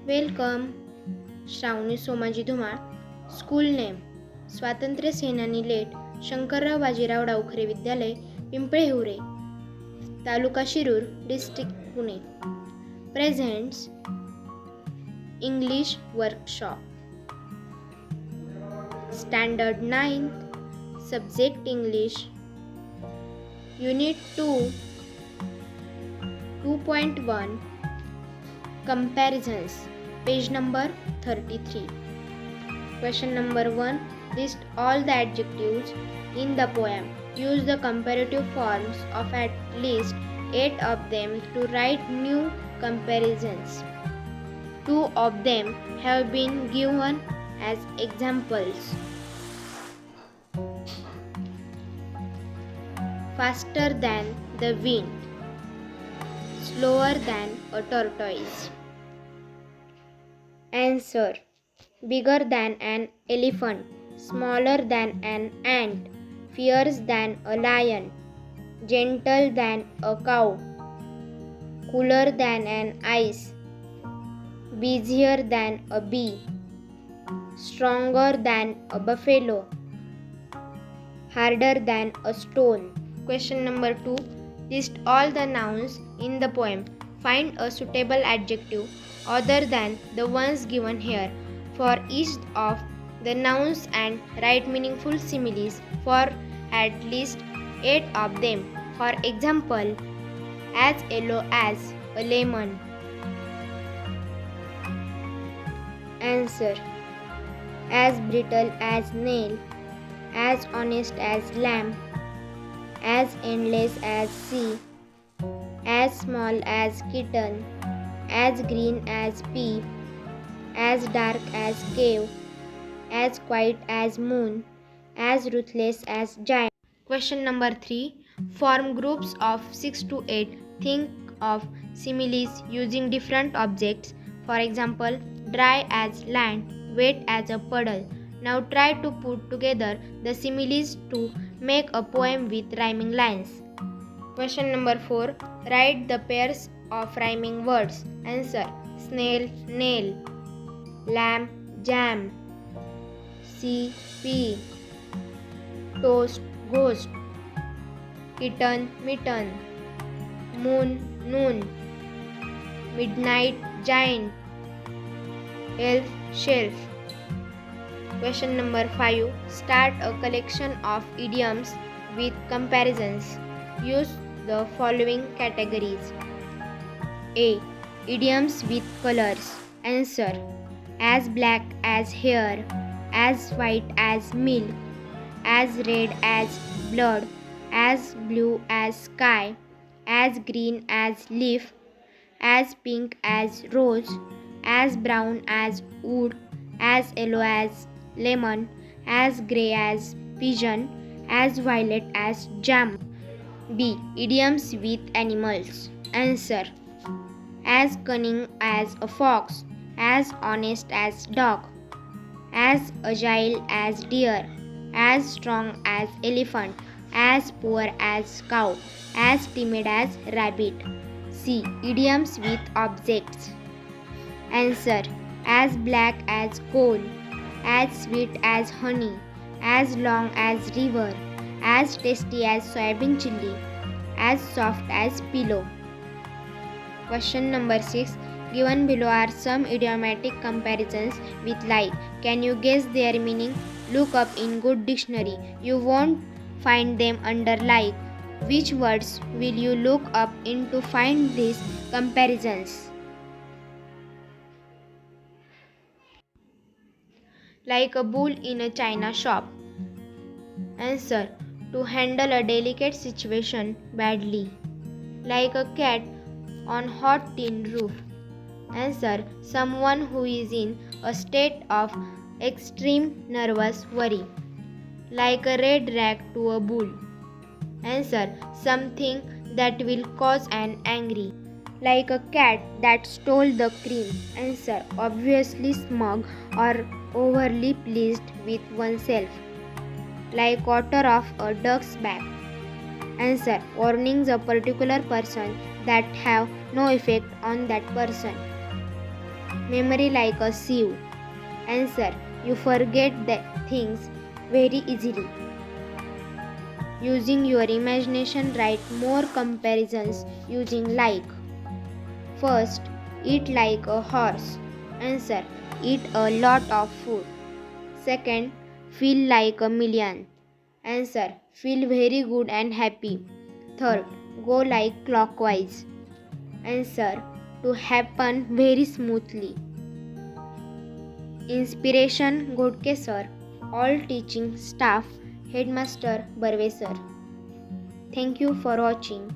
Welcome. Shravani Somaji Dhumal. School name स्वातंत्र्य सेनानी late Shankarrao Bajirao Dawkhare Vidyalaya Pimple Hiware taluka Shirur district Pune. Presents English workshop. Standard 9th subject English. Unit 2 2.1 Comparisons. Page number 33. Question number 1. List all the adjectives in the poem. Use the comparative forms of at least 8 of them to write new comparisons. 2 of them have been given as examples. Faster than the wind. Slower than a tortoise. Answer. Bigger than an elephant, smaller than an ant, fierce than a lion, gentle than a cow, cooler than an ice, busier than a bee, stronger than a buffalo, harder than a stone. Question number 2. List all the nouns in the poem. Find a suitable adjective other than the ones given here for each of the nouns and write meaningful similes for at least 8 of them. For example, as yellow as a lemon. Answer. As brittle as nail, as honest as lamb, as endless as sea, as small as kitten, as green as pea, as dark as cave, as quiet as moon, as ruthless as giant. Question number 3. Form groups of 6 to 8. Think of similes using different objects. For example, dry as land, wet as a puddle. Now try to put together the similes to make a poem with rhyming lines. Question number 4. Write the pairs of rhyming words. Answer. Snail, nail, lamb, jam, sea, pea, toast, ghost, kitten, mitten, moon, noon, midnight, giant, elf, shelf. Question number 5. Start a collection of idioms with comparisons. Use the following categories. A. Idioms with colors. Answer. As black as hair, as white as milk, as red as blood, as blue as sky, as green as leaf, as pink as rose, as brown as wood, as yellow as lemon, as grey as pigeon, as violet as jam. B. Idioms with animals. Answer. As cunning as a fox, as honest as dog, as agile as deer, as strong as elephant, as poor as cow, as timid as rabbit. C. Idioms with objects. Answer. As black as coal, as sweet as honey, as long as river, as tasty as soybean chili, as soft as pillow. Question number 6. Given below are some idiomatic comparisons with like. Can you guess their meaning? Look up in good dictionary. You won't find them under like. Which words will you look up in to find these comparisons? Like a bull in a china shop. Answer. To handle a delicate situation badly. Like a cat on hot tin roof. Answer. Someone who is in a state of extreme nervous worry. Like a red rag to a bull. Answer. Something that will cause an angry. Like a cat that stole the cream. Answer. Obviously smug or overly pleased with oneself. Like otter off a duck's back. Answer. Warnings a particular person that have no effect on that person. Memory like a sieve. Answer. You forget the things very easily. Using your imagination, write more comparisons using like. First, eat like a horse. Answer. Eat a lot of food. Second, feel like a million. Answer. Feel very good and happy. Third, go like clockwise. Answer. To happen very smoothly. Inspiration Godke sir. All teaching staff. Headmaster Barve sir. Thank you for watching.